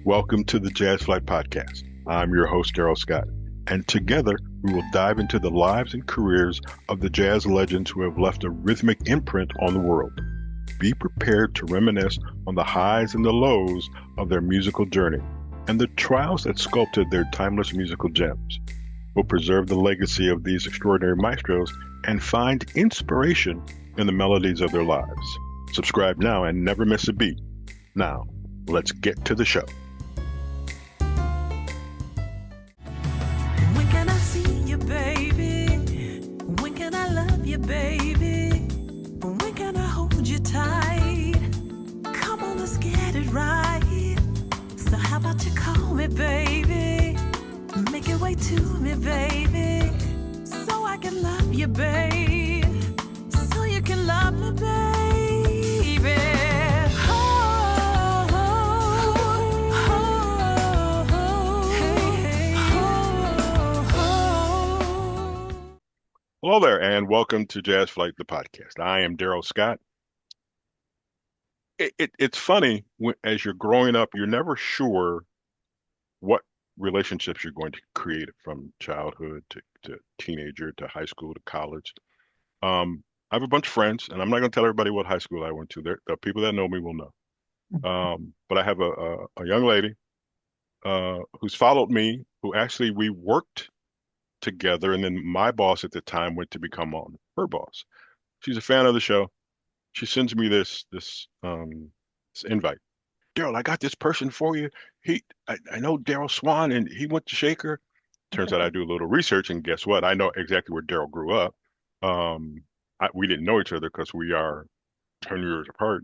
Welcome to the Jazz Flyte Podcast. I'm your host, Darryl Scott, and together we will dive into the lives and careers of the jazz legends who have left a rhythmic imprint on the world. Be prepared to reminisce on the highs and the lows of their musical journey and the trials that sculpted their timeless musical gems. We'll preserve the legacy of these extraordinary maestros and find inspiration in the melodies of their lives. Subscribe now and never miss a beat. Now, let's get to the show. When can I see you, baby? When can I love you, baby? When can I hold you tight? Come on, let's get it right. So how about you call me, baby? Make it way to me, baby. So I can love you, babe. So you can love me, baby. Hello there, and welcome to Jazz Flyte, the podcast. I am Darryl Scott. It's funny, as you're growing up, you're never sure what relationships you're going to create from childhood to teenager to high school to college. I have a bunch of friends, and I'm not going to tell everybody what high school I went to. The people that know me will know. But I have a young lady who's followed me, who actually we worked together, and then my boss at the time went to become on her boss. She's a fan of the show. She sends me this invite. Darryl, I got this person for you. I know Darryl Swann, and he went to Shaker. Turns out I do a little research, and guess what? I know exactly where Darryl grew up. We didn't know each other because we are 10 years apart.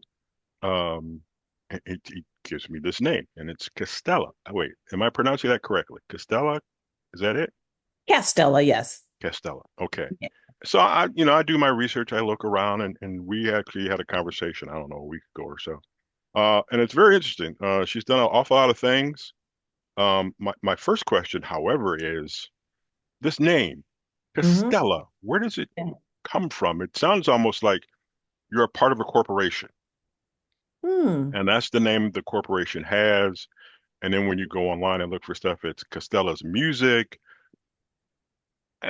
He gives me this name, and it's Castella. Wait, am I pronouncing that correctly? Castella? Is that it? Castella, yes. Castella. Okay. Yeah. So I do my research. I look around, and we actually had a conversation, I don't know, a week ago or so. And it's very interesting. She's done an awful lot of things. My first question, however, is this name, Castella. Where does it come from? It sounds almost like you're a part of a corporation. And that's the name the corporation has. And then when you go online and look for stuff, it's Castella's Music.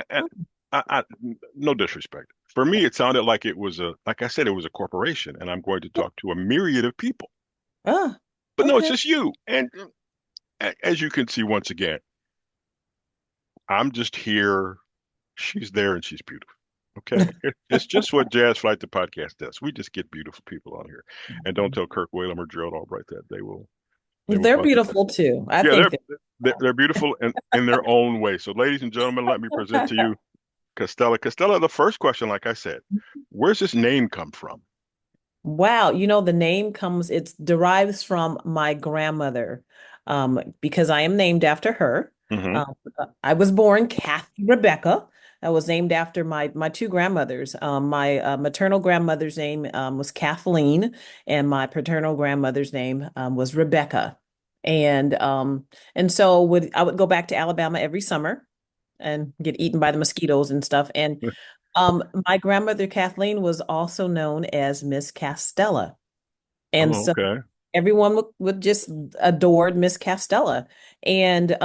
And no disrespect. For me, it sounded like it was like I said, it was a corporation, and I'm going to talk to a myriad of people. But no, it's just you. And as you can see, once again, I'm just here. She's there, and she's beautiful. Okay. It's just what Jazz Flyte, the podcast, does. We just get beautiful people on here. And don't tell Kirk Whalum or Gerald Albright that they will. They're beautiful too. I think they're beautiful in their own way. So, ladies and gentlemen, let me present to you Castella. Castella, the first question, like I said, where's this name come from? Wow. The name it derives from my grandmother, because I am named after her. I was born Kathy Rebecca. I was named after my two grandmothers. My maternal grandmother's name was Kathleen, and my paternal grandmother's name was Rebecca. And so I would go back to Alabama every summer and get eaten by the mosquitoes and stuff. And my grandmother Kathleen was also known as Miss Castella. And so everyone would just adored Miss Castella. And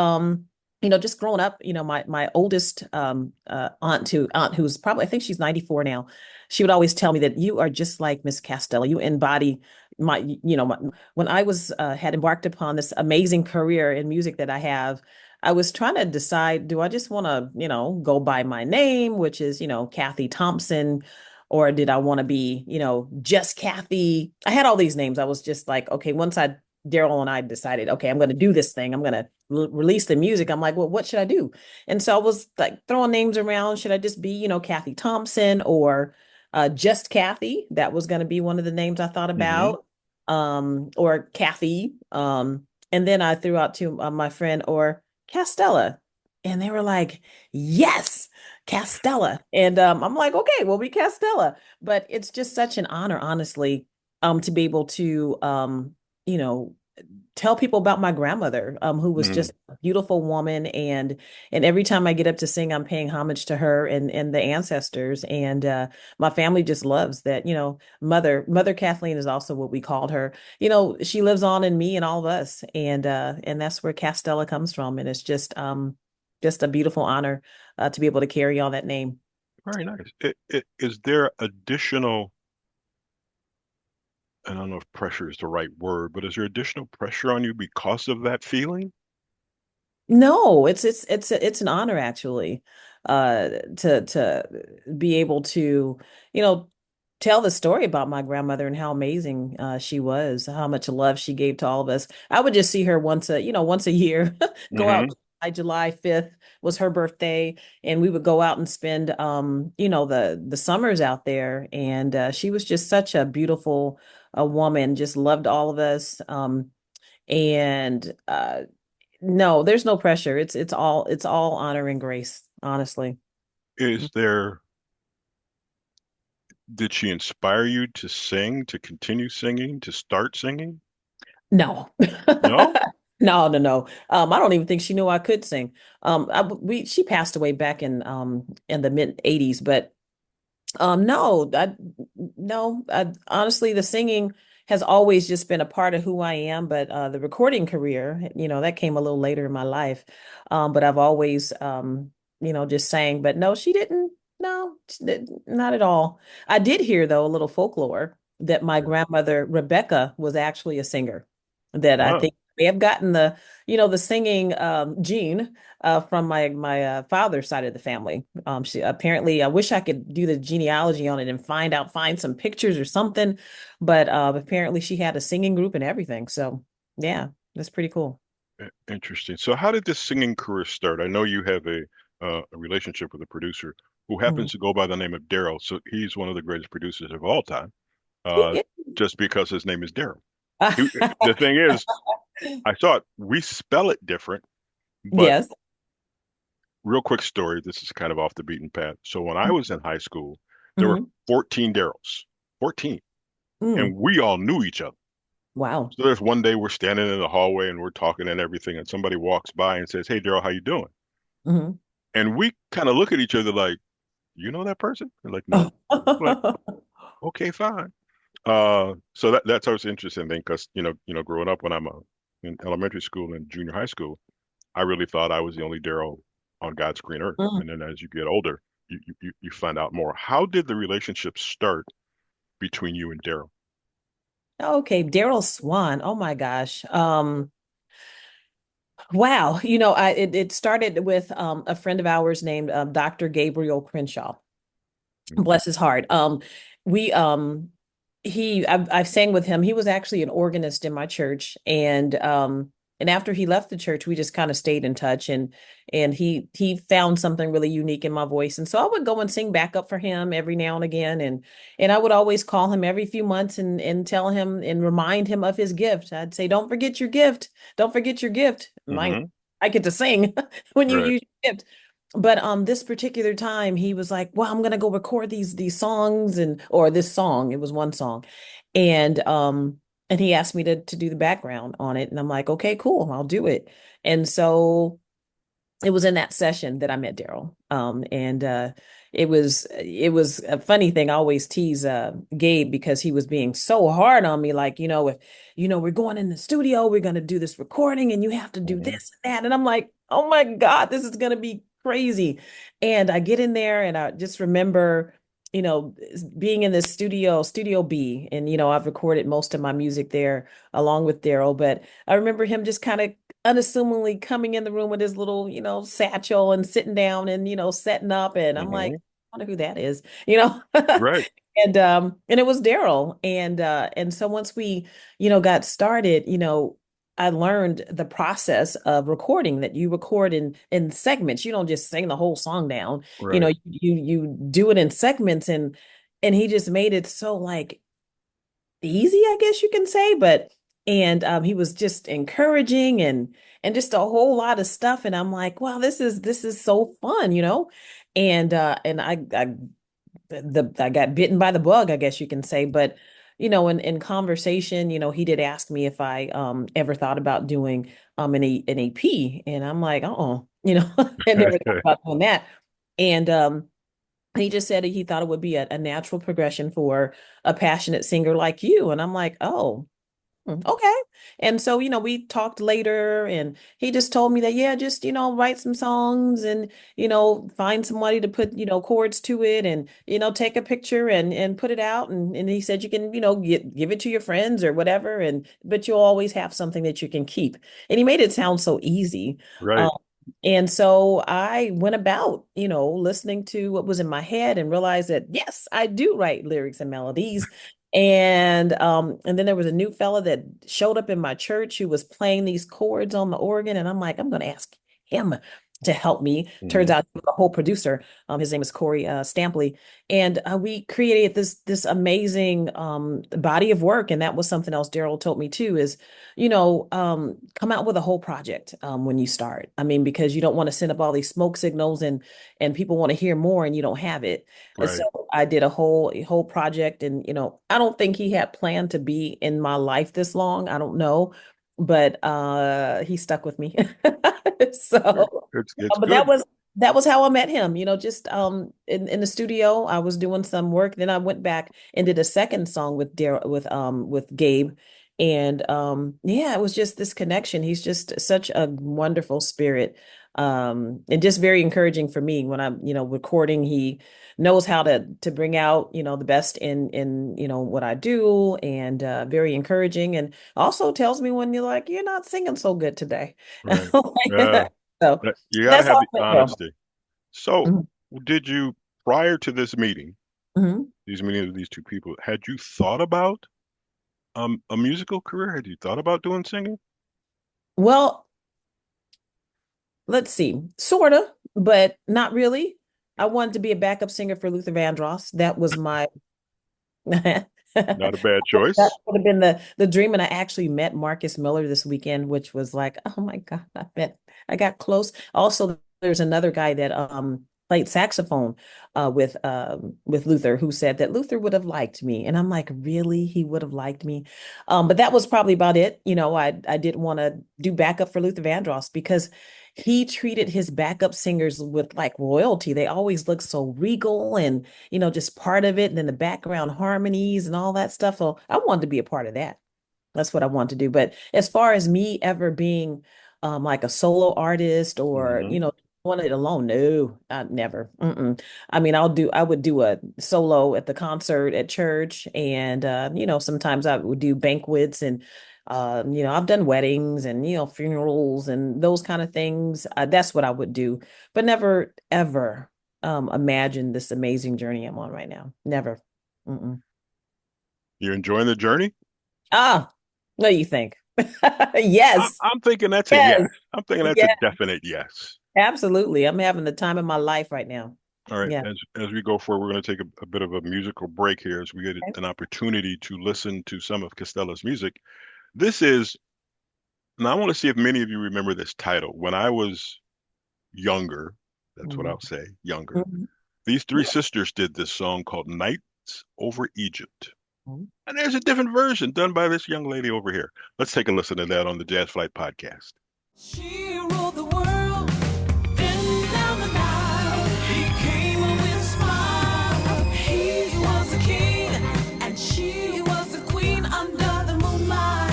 just growing up, my oldest aunt who's probably, I think she's 94 now, she would always tell me that you are just like Miss Castella. You embody when I had embarked upon this amazing career in music that I have, I was trying to decide, do I just want to, go by my name, which is, Kathy Thompson, or did I want to be, just Kathy? I had all these names. I was just like, okay, Darryl and I decided, okay, I'm going to do this thing. I'm going to release the music. I'm like, well, what should I do? And so I was like throwing names around. Should I just be, Kathy Thompson, or just Kathy? That was going to be one of the names I thought about, or Kathy. And then I threw out to my friend, or Castella. And they were like, yes, Castella. And I'm like, okay, we'll be Castella. But it's just such an honor, honestly, to be able to, tell people about my grandmother, who was Hmm. just a beautiful woman, and every time I get up to sing, I'm paying homage to her and the ancestors, and my family just loves that. Mother Kathleen is also what we called her. She lives on in me and all of us, and that's where Castella comes from, and it's just a beautiful honor to be able to carry on that name. Very nice. Is there additional, I don't know if pressure is the right word, but is there additional pressure on you because of that feeling? No, it's an honor actually, to be able to, you know, tell the story about my grandmother and how amazing she was, how much love she gave to all of us. I would just see her once a year, go out. Hmm. July 5th was her birthday, and we would go out and spend the summers out there. And she was just such a beautiful woman, just loved all of us. And No, there's no pressure. It's all honor and grace, honestly. Is there, did she inspire you to sing, to continue singing, to start singing? No. No? No, no, no. I don't even think she knew I could sing. She passed away back in the mid 80s, but no, honestly, the singing has always just been a part of who I am, but the recording career, that came a little later in my life. But I've always, just sang. But no, she didn't. No, not at all. I did hear though a little folklore that my grandmother Rebecca was actually a singer. That I Oh, think may have gotten the singing gene from my father's side of the family. She apparently, I wish I could do the genealogy on it and find some pictures or something, but apparently she had a singing group and everything. So yeah, that's pretty cool. interesting. So how did this singing career start? I know you have a relationship with a producer who Mhm. happens to go by the name of Darrell. So he's one of the greatest producers of all time, He uh, is. just because his name is Darrell. He, the thing is, I thought we spell it different, but Yes. real quick story. This is kind of off the beaten path. So when I was in high school, there were Hmm. 14 Darrells, 14, and Mm. we all knew each other. Wow. So there's one day we're standing in the hallway and we're talking and everything, and somebody walks by and says, "Hey, Darrell, how you doing?" Hmm. And we kind of look at each other like, "You know that person?" They're like, "No." Like, okay, fine. So that's always interesting thing because growing up when in elementary school and junior high school, I really thought I was the only Darrell on God's green earth. And then as you get older, you find out more. How did the relationship start between you and Darrell? Okay, Darryl Swann. Oh my gosh. Wow. It started with a friend of ours named Dr. Gabriel Crenshaw. Mhm. Bless his heart. We I've sang with him. He was actually an organist in my church, and after he left the church, we just kind of stayed in touch, and he found something really unique in my voice, and so I would go and sing backup for him every now and again, and I would always call him every few months and tell him and remind him of his gift. I'd say, "Don't forget your gift. Don't forget your gift." Hmm. I get to sing when you Right. use your gift. But this particular time he was like, "Well, I'm gonna go record these songs or this song." It was one song. And and he asked me to do the background on it. And I'm like, "Okay, cool, I'll do it." And so it was in that session that I met Darrell. And it was a funny thing. I always tease Gabe because he was being so hard on me, like, if we're going in the studio, we're gonna do this recording, and you have to do Hmm. this and that. And I'm like, oh my God, this is gonna be crazy. And I get in there and I just remember, being in this Studio B, and I've recorded most of my music there along with Darrell, but I remember him just kind of unassumingly coming in the room with his little, satchel and sitting down and, setting up. And I'm like, Hmm. I wonder who that is. Right. And it was Darrell. And so once we, got started, I learned the process of recording, that you record in segments. You don't just sing the whole song down. Right. You do it in segments, and he just made it so like easy, I guess you can say, but and he was just encouraging and just a whole lot of stuff. And I'm like, wow, this is so fun. And I got bitten by the bug, I guess you can say. But in conversation, he did ask me if I ever thought about doing an EP. And I'm like, oh, I never thought about doing that. And he just said he thought it would be a natural progression for a passionate singer like you. And I'm like, oh, okay. And so, we talked later and he just told me that, yeah, just, write some songs and, find somebody to put, chords to it and, take a picture and put it out. And he said you can, give it to your friends or whatever. But you'll always have something that you can keep. And he made it sound so easy. Right. Um, and so I went about, listening to what was in my head and realized that, yes, I do write lyrics and melodies. And then there was a new fella that showed up in my church who was playing these chords on the organ, and I'm like, I'm gonna ask him to help me. Turns Hmm. out he was a whole producer. His name is Corey Stampley, and we created this amazing body of work. And that was something else Darrell told me too, is come out with a whole project when you start. I mean, because you don't want to send up all these smoke signals and people want to hear more and you don't have it. So Right. I did a whole project, and I don't think he had planned to be in my life this long. I don't know, but he stuck with me. So, It's but that good. was how I met him. Just in the studio, I was doing some work. Then I went back and did a second song with with Gabe. And yeah, it was just this connection. He's just such a wonderful spirit. And just very encouraging for me when I'm, recording. He knows how to bring out, the best in what I do, and very encouraging, and also tells me when you're not singing so good today. Right. Yeah. So You got to that's have how the I met him. honesty. So, Mhm. did you, prior to this meeting, Mhm. these meetings of these two people, had you thought about a musical career? Had you thought about doing singing? Well, let's see, sorta, but not really. I wanted to be a backup singer for Luther Vandross. That was my Not a bad that choice. would have been the dream. And I actually met Marcus Miller this weekend, which was like, oh my God, I got close. Also, there's another guy that played saxophone with Luther, who said that Luther would have liked me. And I'm like, really? He would have liked me. But that was probably about it. I didn't want to do backup for Luther Vandross because he treated his backup singers with like royalty. They always look so regal and just part of it, and then the background harmonies and all that stuff. So I wanted to be a part of that. That's what I want to do. But as far as me ever being like a solo artist or, Hmm. doing it alone, no, I never. Mm-mm. I mean, I would do a solo at the concert at church, and sometimes I would do banquets, and I've done weddings and funerals and those kind of things. That's what I would do, but never ever imagine this amazing journey I'm on right now. Never. Mm-mm. You're enjoying the journey? Ah, what do you think? I, Yes, I'm thinking that's a yes. yes, I'm thinking that's a yeah, definite yes. absolutely. I'm having the time of my life right now. All right. Yeah. As we go forward, we're going to take a bit of a musical break here as we get Okay. an opportunity to listen to some of Castella's music. This is, and I want to see if many of you remember this title. When I was younger, that's what Mhm. I'll say, younger, Mhm. these three Yeah. sisters did this song called Nights Over Egypt. Mhm. And there's a different version done by this young lady over here. Let's take a listen to that on the Jazz Flight Podcast. She ruled the world, then down the Nile. He came with a smile. He was the king, and she was the queen under the moonlight.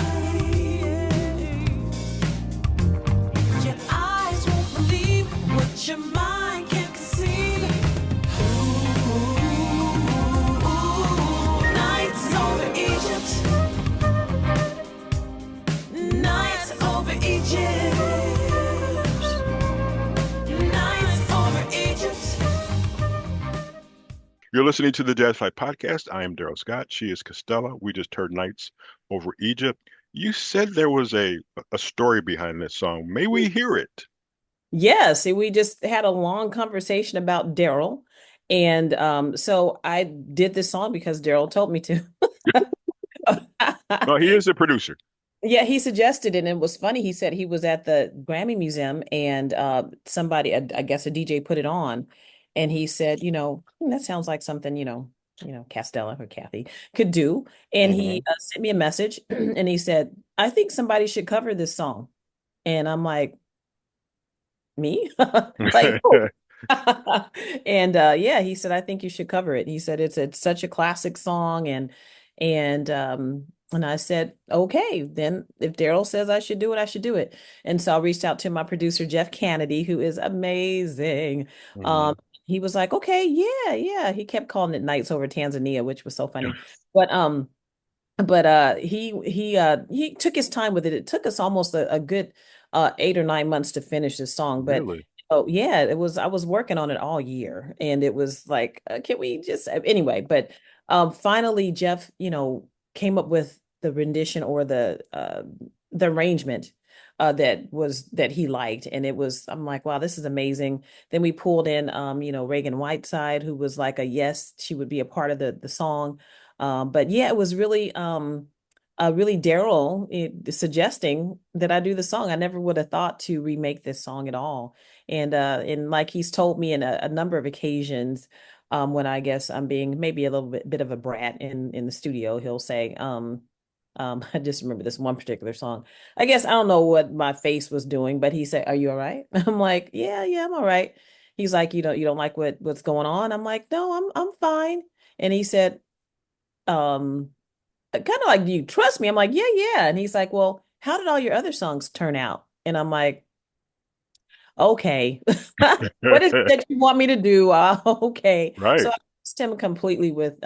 Your eyes won't believe what your mind can't conceive. Ooh, nights over Egypt. Nights over Egypt. Nights over Egypt. You're listening to the Jazz Flight Podcast. I am Darrell Scott. She is Castella. We just heard Nights Over Egypt. You said there was a story behind this song. May we hear it? Yeah, see, we just had a long conversation about Darrell. And so I did this song because Darrell told me to. Well, he is the producer. Yeah, he suggested it, and it was funny. He said he was at the Grammy Museum, and somebody, I guess a DJ, put it on, and he said, that sounds like something, Castella or Kathy could do. And he Hmm. sent me a message and he said, I think somebody should cover this song. And I'm like, me? Like, who? And yeah, he said, I think you should cover it. He said it's such a classic song and I said, okay, then if Darryl says I should do it, I should do it. And so I reached out to my producer, Jeff Kennedy, who is amazing. Hmm. Um, he was like, okay, yeah, yeah. He kept calling it Nights Over Tanzania, which was so funny. But he took his time with it. It took us almost a good 8 or 9 months to finish this song. But Really? oh yeah, it was I was working on it all year and it was like, can we just anyway, but finally Jeff, came up with the rendition or the arrangement that he liked. And it was, I'm like, wow, this is amazing. Then we pulled in Reagan Whiteside, who was like a yes, she would be a part of the song. But yeah, it was really Darryl suggesting that I do the song. I never would have thought to remake this song at all. And like he's told me in a number of occasions, when I guess I'm being maybe a little bit of a brat in the studio, he'll say, I just remember this one particular song. I guess I don't know what my face was doing, but he said, "Are you all right?" I'm like, "Yeah, yeah, I'm all right." He's like, "You don't like what's going on?" I'm like, "No, I'm fine." And he said, um kind of like, "Do you trust me?" I'm like, "Yeah, yeah." And he's like, "Well, how did all your other songs turn out?" And I'm like, okay, what is it that you want me to do? Okay. So Right. I trust him completely with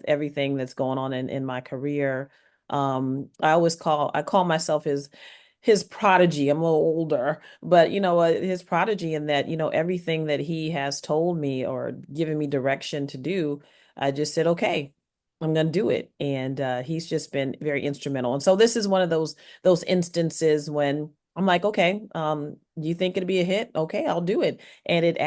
everything that's going on in my career. I call myself his prodigy. I'm a little older, but his prodigy in that, everything that he has told me or given me direction to do, I just said, okay, I'm gonna do it. And he's just been very instrumental. And so this is one of those instances when I'm like, okay, do you think it'll be a hit? Okay, I'll do it. And it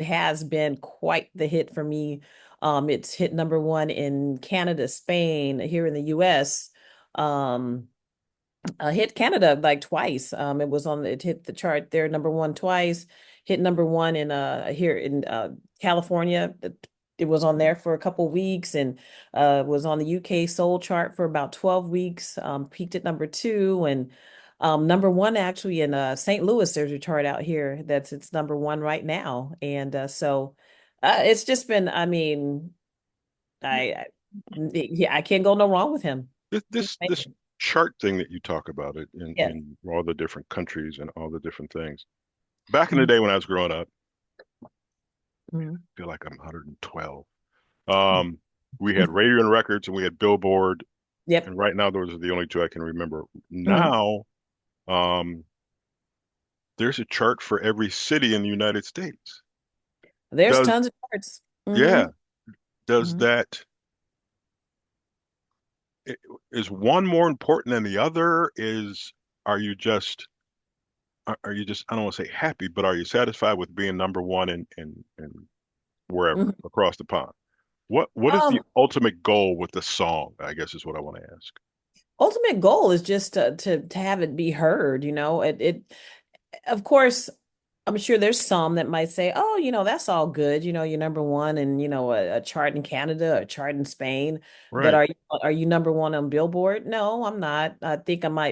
has been quite the hit for me. It's hit number one in Canada, Spain, here in the US. Um, hit Canada like twice. It hit the chart there number one twice, hit number one in here in California. It was on there for a couple weeks and was on the UK soul chart for about 12 weeks, peaked at number two and number one actually in St. Louis. There's a chart out here it's number one right now. And so it's just been, I mean, yeah, I can't go no wrong with him. He's This amazing. chart thing that you talk about it Yes. in all the different countries and all the different things. Back in the Mhm. day when I was growing up, Mhm. I feel like I'm 112. We had radio and records and we had Billboard, Yep. and right now those are the only two I can remember. Mhm. Now, um, there's a chart for every city in the United States. There's Does tons of charts. Yeah, Hmm. does Hmm. that i- is one more important than the other? Are you just are you just, I don't want to say happy, but are you satisfied with being number one in wherever Hmm. across the pond? What is the Um, ultimate goal with the song, I guess is what I want to ask. Ultimate goal is just to have it be heard, it of course, I'm sure there's some that might say, oh, that's all good. You're number one and, a chart in Canada, a chart in Spain. But Right. are you number one on Billboard? No, I'm not. I think I may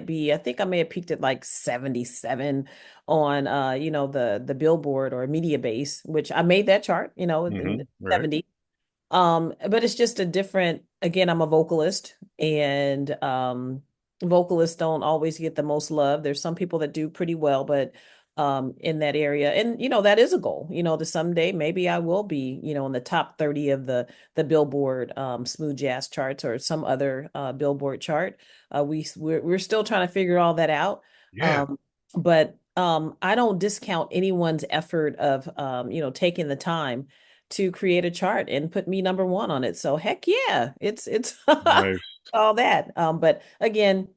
have peaked at like 77 on, the Billboard or Media Base, which I made that chart, in the Right. 70. But it's just a different, again, I'm a vocalist and vocalists don't always get the most love. There's some people that do pretty well, but in that area. And that is a goal, to someday maybe I will be, in the top 30 of the Billboard smooth jazz charts or some other Billboard chart. We're still trying to figure all that out. Yeah. But I don't discount anyone's effort of taking the time to create a chart and put me number one on it. So heck yeah, it's Nice. all that. But again,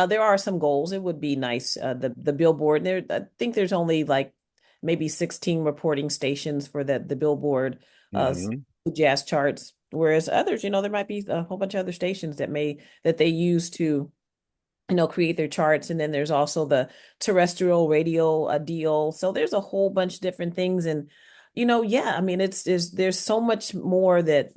there are some goals. It would be nice. The Billboard there, I think there's only like maybe 16 reporting stations for the Billboard Hmm. jazz charts, whereas others, there might be a whole bunch of other stations that they use to create their charts. And then there's also the terrestrial radio deal. So there's a whole bunch of different things. And, Yeah, I mean, there's so much more that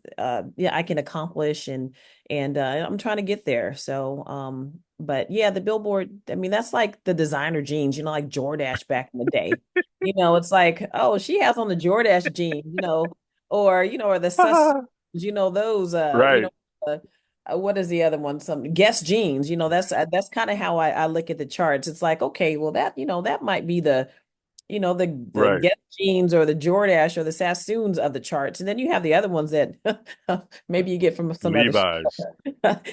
yeah, I can accomplish, and I'm trying to get there. So, but yeah, the Billboard, I mean, that's like the designer jeans, like Jordache back in the day. It's like, oh, she has on the Jordache jeans, or the sus, those, Right, what is the other one? Some Guess jeans, that's kind of how I look at the charts. It's like, okay, well, that might be the right. Guess jeans or the Jordache or the Sassoons of the charts. And then you have the other ones that maybe you get from some other Levi's.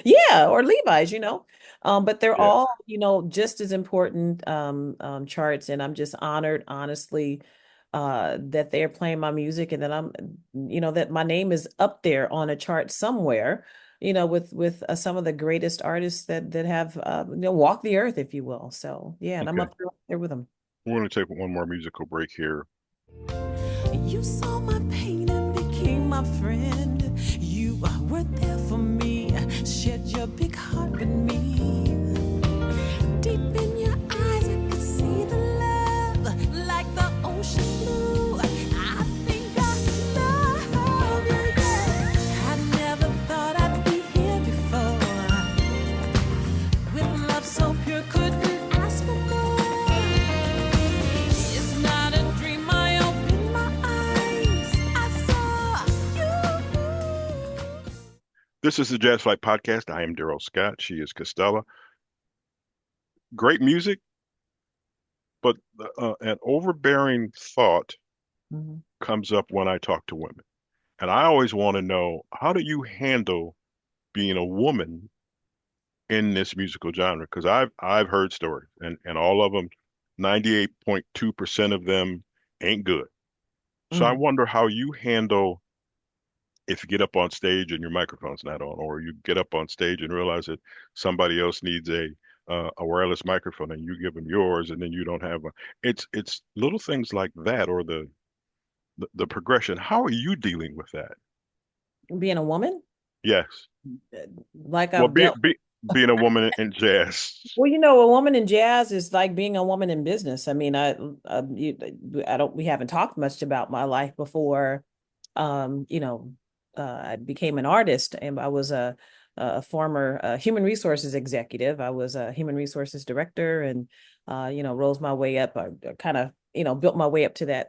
yeah, or Levi's. But they're Yeah. all, just as important charts. And I'm just honored, honestly, that they're playing my music and that that my name is up there on a chart somewhere, with some of the greatest artists that have walked the earth, if you will. So yeah, and I'm Okay. up there with them. We're going to take one more musical break here. You saw my pain and became my friend. You were there for me, shared your big heart with me. Deep in your eyes, I could see the love, like the ocean blue. I think I love you, yeah. I never thought I'd be here before. With love so pure, couldn't ask for more. It's not a dream, I opened my eyes, I saw you. This is the Jazz Flyte Podcast. I am Darrell Scott. She is Castella. Great music, but an overbearing thought Mhm. comes up when I talk to women. And I always want to know, how do you handle being a woman in this musical genre? Because I've heard stories, and all of them, 98.2% of them ain't good. So I Mm. wonder how you handle if you get up on stage and your microphone's not on, or you get up on stage and realize that somebody else needs a wireless microphone and you give them yours, and then you don't have a. It's little things like that, or the progression. How are you dealing with that? Being a woman, Yes. like Well, I've dealt. being a woman in jazz. Well, a woman in jazz is like being a woman in business. I mean, we haven't talked much about my life before. I became an artist, and I was a former human resources executive. I was a human resources director, and rose my way up. I kind of built my way up to that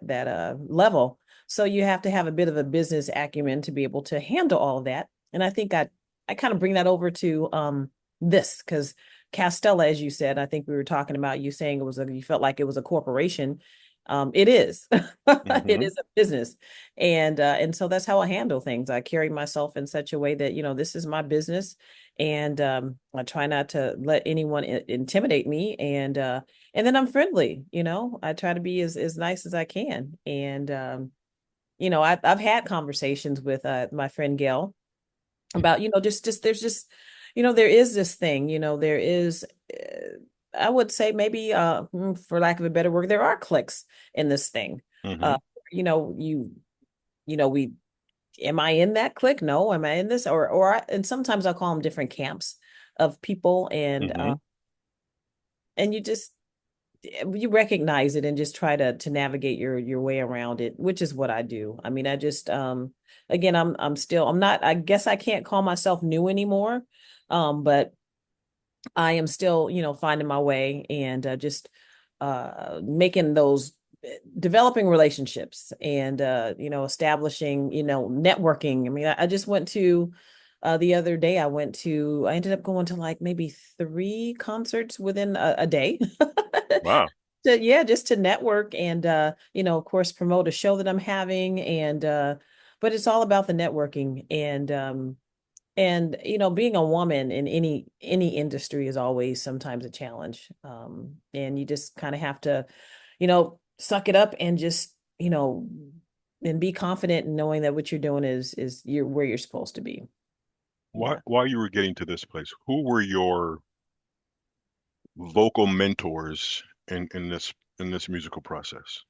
level. So you have to have a bit of a business acumen to be able to handle all that. And I think I kind of bring that over to this because Castella, as you said, I think we were talking about you saying you felt like it was a corporation. It is. It Hmm. is a business. And so that's how I handle things. I carry myself in such a way that, this is my business. And I try not to let anyone intimidate me. And then I'm friendly, I try to be as nice as I can. And I've had conversations with my friend Gail about just there's just there is this thing there is I would say maybe for lack of a better word there are cliques in this thing. uh Hmm. you know you we am I in that clique? No. Am I in this? And sometimes I'll call them different camps of people, Hmm. and you recognize it and just try to navigate your way around it, which is what I do. I mean, I just again, I'm not, I guess I can't call myself new anymore. But I am still, finding my way and just making those developing relationships and establishing, networking. I mean, I just went to the other day I ended up going to like maybe 3 concerts within a day. Wow. Yeah, just to network and of course promote a show that I'm having. And but it's all about the networking. And being a woman in any industry is always sometimes a challenge. And you just kind of have to suck it up and just and be confident in knowing that what you're doing is you're where you're supposed to be. Yeah. While you were getting to this place, who were your vocal mentors in this musical process?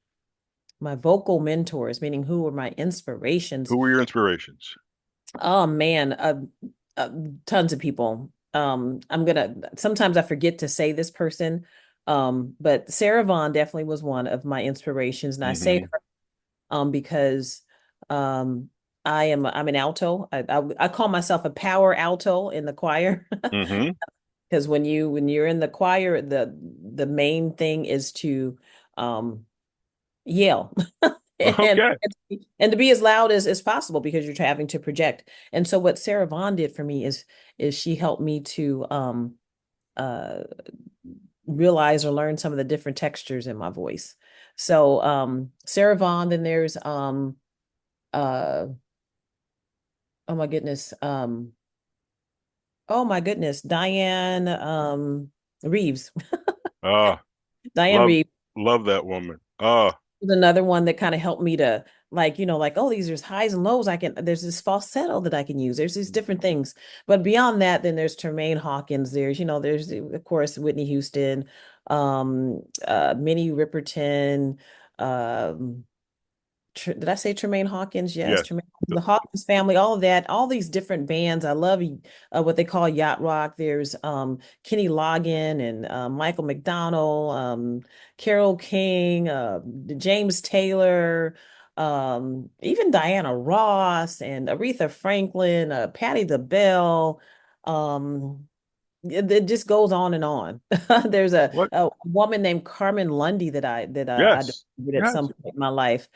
My vocal mentors, meaning who were my Who inspirations. were your inspirations? Oh man, uh, tons of people. Sometimes I forget to say this person, but Sarah Vaughan definitely was one of my inspirations. And I say Hmm. because um I'm an alto. I call myself a power alto in the choir. Hmm. Because when you're in the choir, the main thing is to um yell and Okay. and to be as loud as possible because you're having to project. And so what Sarah Vaughan did for me is she helped me to uh realize or learn some of the different textures in my voice. So Sarah Vaughan, then there's uh oh my goodness, Dianne Reeves. Ah, Dianne love, Reeves love that woman. Ah, was another one that kind of helped me to like, like, oh, there's highs and lows. There's this falsetto that I can use. There's these different things. But beyond that, then there's Tremaine Hawkins. There's of course Whitney Houston, Minnie Riperton, um, did I say Tremaine Hawkins? Yes, yes. Tremaine, the Hawkins family, all of that, all these different bands. I love what they call yacht rock. There's Kenny Loggin and Michael McDonald, Carole King, James Taylor, even Diana Ross and Aretha Franklin, Patti LaBelle. Um, it just goes on and on. There's What? a woman named Carmen Lundy I Yes. discovered at some Yes. point in my life.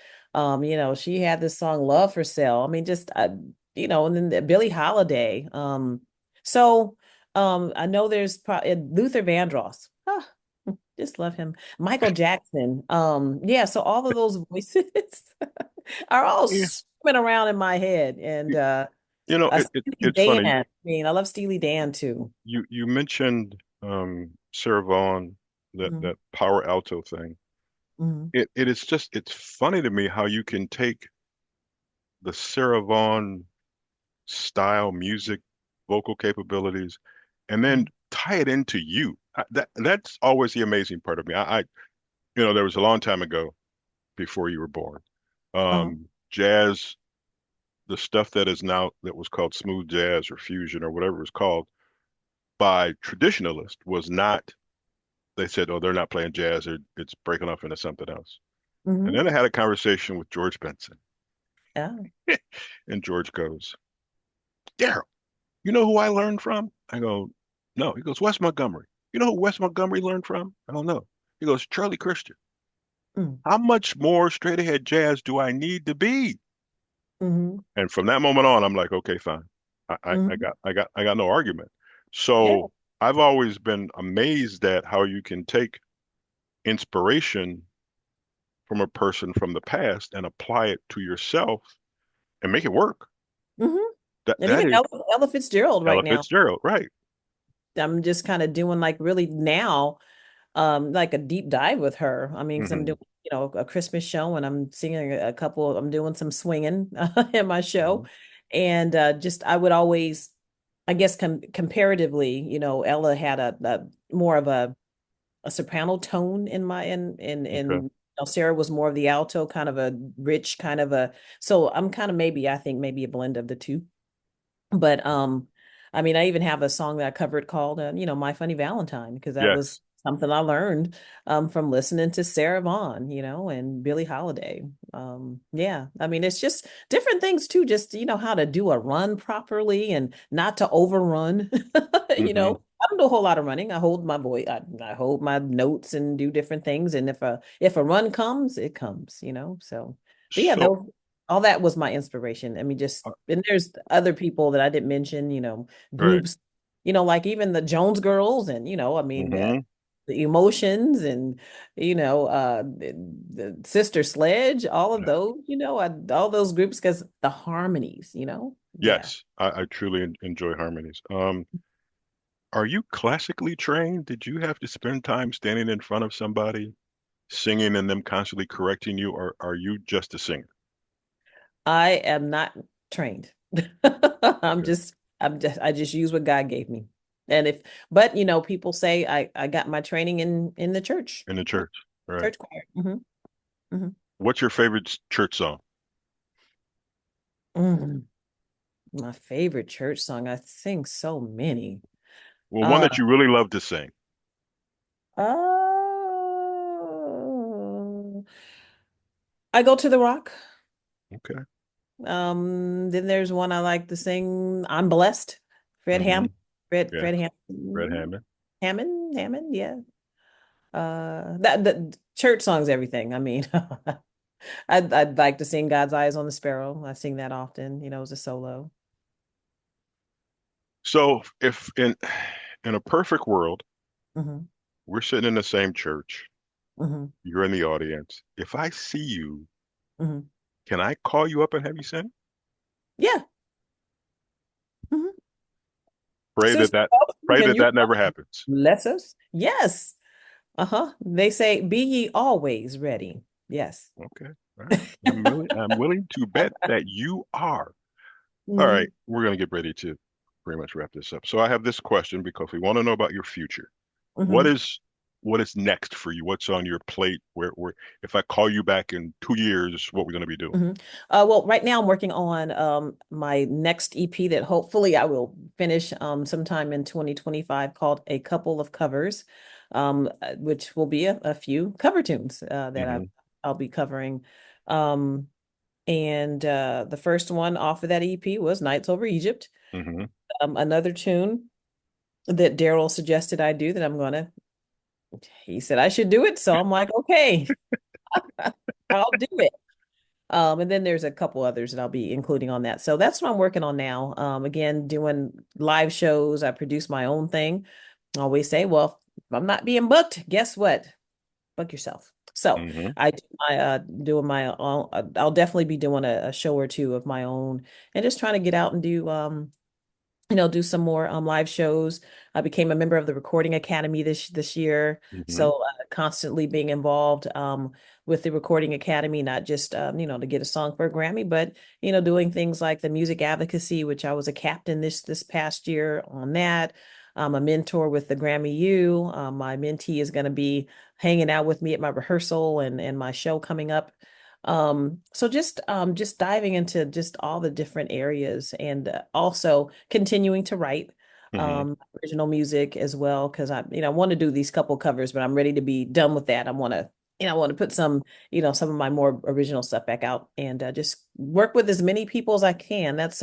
She had this song "Love for Sale." I mean, and then Billie Holiday. I know there's probably Luther Vandross. Ah, just love him. Michael Jackson. Yeah. So all of those voices are all Yeah. swimming around in my head, and Steely It's funny. Dan. I mean, I love Steely Dan too. You mentioned Sarah Vaughan, Mhm. that power alto thing. Mhm. It is just it's funny to me how you can take the Sarah Vaughan style, music, vocal capabilities, and then Mhm. tie it into you. That's always the amazing part of me. There was a long time ago before you were born. Uh-huh. Jazz, the stuff that was called smooth jazz or fusion or whatever it's called by traditionalists was not. They said, "Oh, they're not playing jazz. It's breaking off into something else." And Mhm. then I had a conversation with George Benson, Yeah. and George goes, "Darryl, you know who I learned from?" I go, "No." He goes, "Wes Montgomery. You know who Wes Montgomery learned from?" I don't know. He goes, "Charlie Christian. Mm. How much more straight ahead jazz do I need to be?" Mhm. And from that moment on, I'm like, okay, fine. Mhm. I got no argument. Yeah. So I've always been amazed at how you can take inspiration from a person from the past and apply it to yourself and make it work. Mhm. And That even is Ella Fitzgerald right Ella now. Fitzgerald, right? I'm just kind of doing like really now, like a deep dive with her. I mean, because I'm Hmm. doing, a Christmas show and I'm singing a couple, I'm doing some swinging in my show. Hmm. And just I would always, I guess comparatively, Ella had a more of a soprano tone in my Okay. Sarah was more of the alto, kind of a rich kind of a, so I'm kind of maybe I think maybe a blend of the two. But I mean, I even have a song that I covered called My Funny Valentine, because that was Yes. something I learned from listening to Sarah Vaughan, and Billie Holiday. Yeah, I mean, it's just different things too, just how to do a run properly and not to overrun. Hmm. I don't do a whole lot of running. I hold my voice, I hold my notes and do different things. And if a run comes, it comes, so but yeah, So, though all that was my inspiration. I mean, just and there's other people that I didn't mention, right. groups, like even the Jones Girls, and I mean, Hmm. the Emotions, and the Sister Sledge, all of Yeah. those, all those groups, because the harmonies, yeah. Yes, I truly enjoy harmonies. Are you classically trained? Did you have to spend time standing in front of somebody singing and them constantly correcting you, or are you just a singer? I am not trained. Okay. I just use what God gave me. And but people say I got my training in the church, In the church, right? church choir. Hmm. What's your favorite church song? Hmm. My favorite church song. I sing so many. Well, one Uh, that you really love to sing. oh, I go to the Rock. Okay. Then there's one I like to sing. I'm Blessed. Fred Hmm. Ham. Fred Yeah. Fred Fred Ham. Hammond. Hammond. Yeah. That the church songs, everything. I mean, I'd like to sing God's Eyes on the Sparrow. I sing that often, as a solo. So if in a perfect world, Hmm. we're sitting in the same church, Hmm. you're in the audience. If I see you, Hmm. can I call you up and have you sing? Yeah. Hmm. Pray that Sister, that Wilson, pray can that you that never happens. bless us? Yes. Uh-huh. They say, be ye always ready. Yes. Okay. All right. I'm willing to bet that you are. All right, Hmm. we're gonna get ready to pretty much wrap this up. So I have this question because we want to know about your future. What Hmm. is what is next for you? What's on your plate? Where if I call you back in 2 years, what we're gonna be doing? Hmm. Well, right now I'm working on my next EP that hopefully I will finish sometime in 2025, called A Couple of Covers, which will be a few cover tunes that Hmm. I'll be covering. Um, and the first one off of that EP was Nights Over Egypt. Hmm. Another tune that Darrell suggested I do that he said I should do it. So I'm like, okay, I'll do it. And then there's a couple others that I'll be including on that. So that's what I'm working on now. Again, doing live shows. I produce my own thing. I always say, well, if I'm not being booked, guess what? Book yourself. So Hmm. I do my doing my own, I'll definitely be doing a show or two of my own and just trying to get out and do some more live shows. I became a member of the Recording Academy this year, Hmm. so constantly being involved with the Recording Academy, not just to get a song for a Grammy, but doing things like the music advocacy, which I was a captain this past year on that. I'm a mentor with the Grammy U. My mentee is going to be hanging out with me at my rehearsal and my show coming up. So just diving into just all the different areas and also continuing to write Hmm. original music as well because I want to do these couple covers, but I'm ready to be done with that. I want to put some of my more original stuff back out and just work with as many people as I can. That's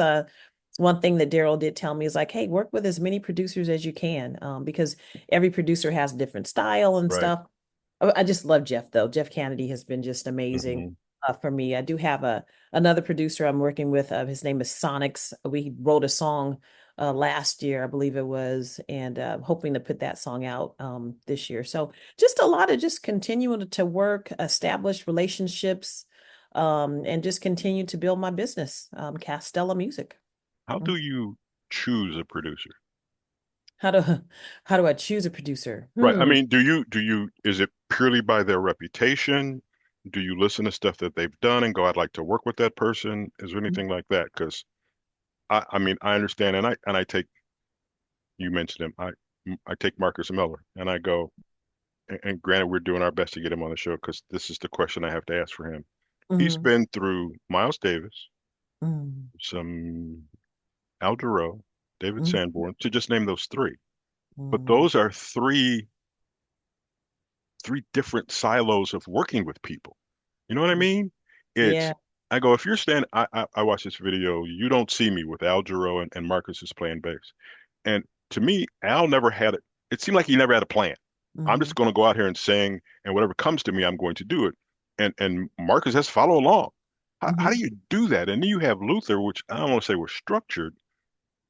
one thing that Darrell did tell me is like, hey, work with as many producers as you can, because every producer has a different style and Right. stuff. I just love Jeff though. Jeff Kennedy has been just amazing Hmm. for me. I do have another producer I'm working with. His name is Sonics. We wrote a song last year, I believe it was, and hoping to put that song out this year. So just a lot of just continuing to work, establish relationships, and just continue to build my business, Castella Music. How Mm. do you choose a producer? How do how do I choose a producer? Right. I mean, do you is it purely by their reputation? Do you listen to stuff that they've done and go, I'd like to work with that person? Is there anything like that? Because I mean, I understand, and I take you mentioned him. I take Marcus Miller, and I go, and granted, we're doing our best to get him on the show because this is the question I have to ask for him. He's Mm-hmm. been through Miles Davis, Mm-hmm. some Al Jarreau, David Mm-hmm. Sanborn, to just name those three. But Mm-hmm. those are three different silos of working with people. You know what I mean? It's Yeah. I go, if you're standing, I watch this video, you don't see me with Al Jarreau and Marcus is playing bass. And to me, Al never had it. It seemed like he never had a plan. I'm Mm-hmm. just going to go out here and sing, and whatever comes to me, I'm going to do it. And Marcus has to follow along. How do Mm-hmm. you do that? And then you have Luther, which I don't want to say was structured,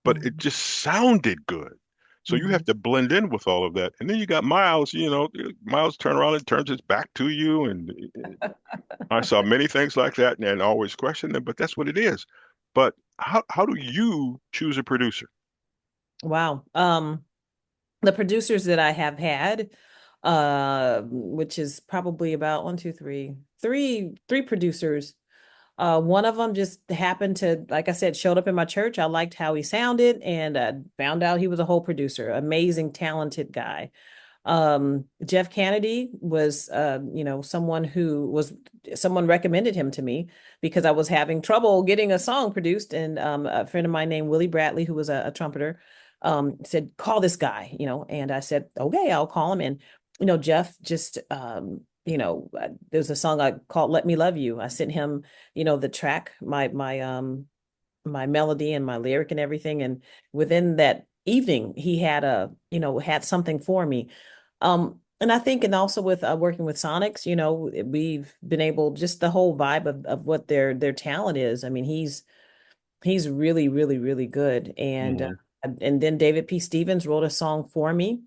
but it Mm-hmm. just sounded good. So you Mm-hmm. have to blend in with all of that. And then you got Miles, Miles turn around and turns his back to you. And I saw many things like that and always question them, but that's what it is. But how do you choose a producer? Wow. The producers that I have had, which is probably about one, two, three producers. One of them just happened to, like I said, showed up in my church. I liked how he sounded and found out he was a whole producer. Amazing, talented guy. Jeff Kennedy was, someone recommended him to me because I was having trouble getting a song produced. And a friend of mine named Willie Bradley, who was a trumpeter, said, call this guy, and I said, okay, I'll call him. And, Jeff just, there's a song I called "Let Me Love You." I sent him, the track, my melody and my lyric and everything. And within that evening, he had something for me. And I think, and also with working with Sonics, we've been able, just the whole vibe of what their talent is. I mean, he's really, really, really good. Hmm. And then David P. Stevens wrote a song for me,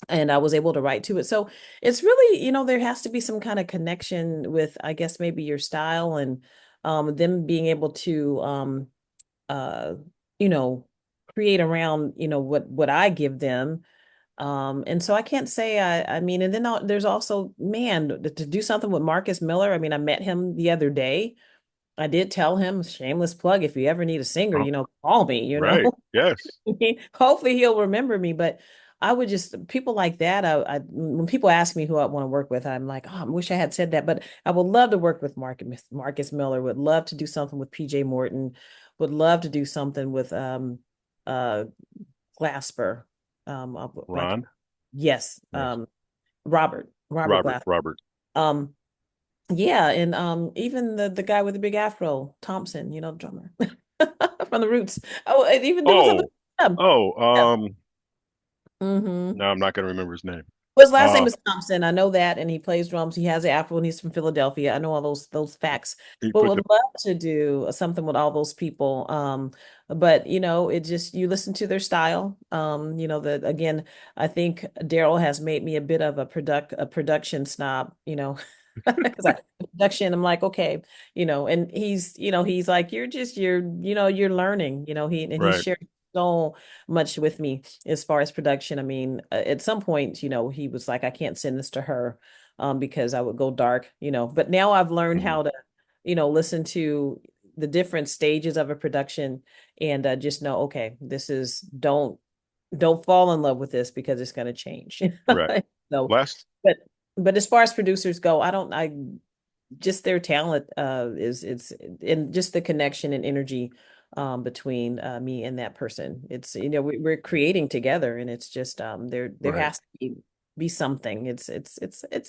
and I was able to write to it. So it's really, there has to be some kind of connection with, I guess, maybe your style, and them being able to uh, you know, create around, what I give them. And so I can't say, I mean, and then there's also, man, to do something with Marcus Miller. I mean, I met him the other day. I did tell him, shameless plug, if you ever need a singer, Oh, call me, right. Yes. Hopefully he'll remember me. But I would just, people like that, when people ask me who I want to work with, I'm like, oh, I wish I had said that. But I would love to work with Marcus Miller, would love to do something with PJ Morton, would love to do something with uh Glasper. Like, Ron. yes, Yes. Robert Robert. Glasper. Robert. Um, yeah, and even the guy with the big afro, Thompson, drummer from the Roots. Oh, and even doing something Oh. with him. Oh. Yeah. Hmm. No, I'm not going to remember his name. Well, his last name Uh, is Thompson. I know that, and he plays drums. He has an afro, and he's from Philadelphia. I know all those facts. he But put would the love to do something with all those people. But it just, you listen to their style. The again, I think Darrell has made me a bit of a production snob. Because I production, I'm like, okay, and he's like, you're learning. He right. shared so much with me as far as production. I mean, at some point, he was like, I can't send this to her, because I would go dark, but now I've learned Hmm. how to, listen to the different stages of a production, and just know, okay, this is, don't fall in love with this because it's going to change. Right. So, Last. but as far as producers go, I just their talent is it's and just the connection and energy between me and that person. It's, we're creating together, and it's just there Right. has to be something. It's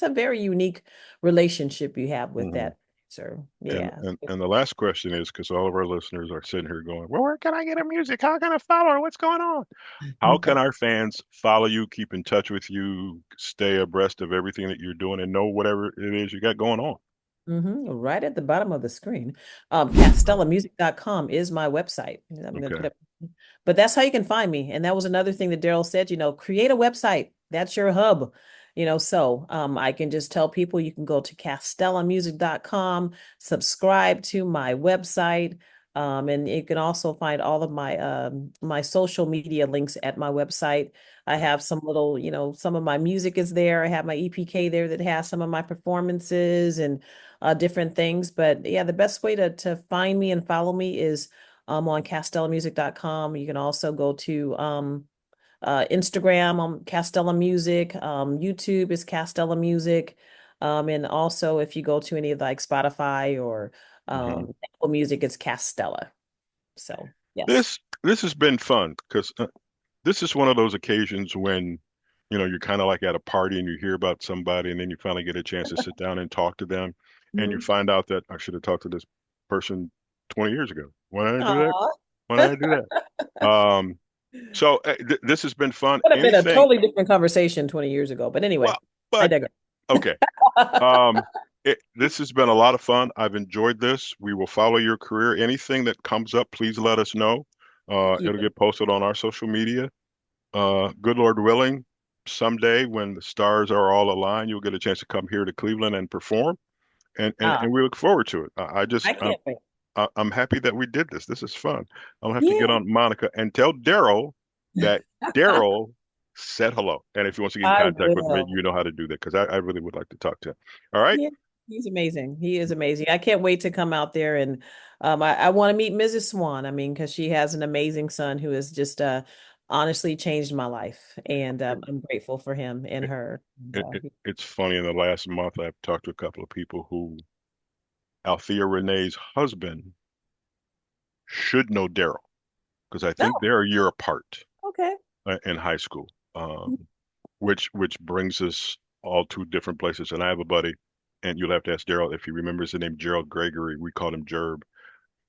a very unique relationship you have with Hmm. that. So And yeah. and and the last question is, because all of our listeners are sitting here going, well, where can I get a music? How can I follow her? What's going on? How can our fans follow you, keep in touch with you, stay abreast of everything that you're doing, and know whatever it is you got going on? Right at the bottom of the screen. CastellaMusic.com is my website. I'm going to Okay. put up, but that's how you can find me. And that was another thing that Darryl said, create a website. That's your hub. So I can just tell people, you can go to CastellaMusic.com, subscribe to my website. And you can also find all of my social media links at my website. I have some little, some of my music is there. I have my EPK there that has some of my performances and different things. But yeah, the best way to find me and follow me is on CastellaMusic.com. You can also go to Instagram on Castella Music. YouTube is Castella Music. And also, if you go to any of like Spotify or Hmm. Apple Music, it's Castella. So yes. This has been fun because this is one of those occasions when, you're kind of like at a party and you hear about somebody and then you finally get a chance to sit down and talk to them and you Mhm. find out that I should have talked to this person 20 years ago. Why did I do that? Aw. Why did I do that? So this has been fun. Would have been a Anything? totally different conversation 20 years ago. But anyway, Well, I but digress. okay. Um, this has been a lot of fun. I've enjoyed this. We will follow your career. Anything that comes up, please let us know. Thank you. It'll get posted on our social media. Good Lord willing, someday when the stars are all aligned, you'll get a chance to come here to Cleveland and perform, and Ah, we look forward to it. I I just can't wait. I'm happy that we did this. This is fun. I'm gonna have to get Yeah, on Monica and tell Darrell that Darrell said hello. And if he wants to get in I contact with me, will. you know how to do that because I really would like to talk to him. All right. Yeah, he's amazing. He is amazing. I can't wait to come out there, and I want to meet Mrs. Swann. I mean, because she has an amazing son who has just honestly changed my life, and I'm grateful for him and It, her. And, it's funny. In the last month, I've talked to a couple of people who Althea Renee's husband should know Darrell because I think oh, they're a year apart okay. in high school. Which brings us all two different places. And I have a buddy, and you'll have to ask Darrell if he remembers the name Gerald Gregory. We call him Gerb.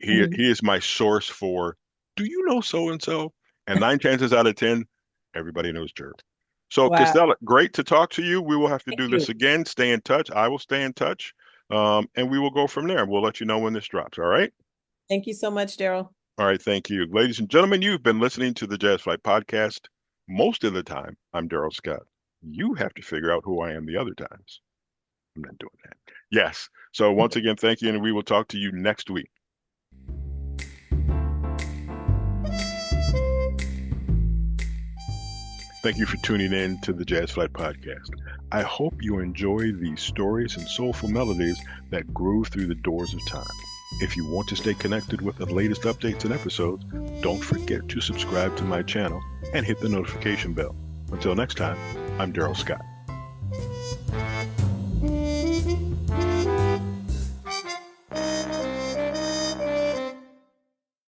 Mhm. He is my source for, do you know so and so? And 9 chances out of 10, everybody knows Gerb. So, Wow. Castella, great to talk to you. We will have to Thank do you. this again. Stay in touch. I will stay in touch. And we will go from there. We'll let you know when this drops. All right. Thank you so much, Darryl. All right. Thank you. Ladies and gentlemen, you've been listening to the Jazz Flyte Podcast. Most of the time, I'm Darrell Scott. You have to figure out who I am the other times. I'm not doing that. Yes. So, once again, thank you. And we will talk to you next week. Thank you for tuning in to the Jazz Flyte Podcast. I hope you enjoy these stories and soulful melodies that groove through the doors of time. If you want to stay connected with the latest updates and episodes, don't forget to subscribe to my channel and hit the notification bell. Until next time, I'm Darrell Scott.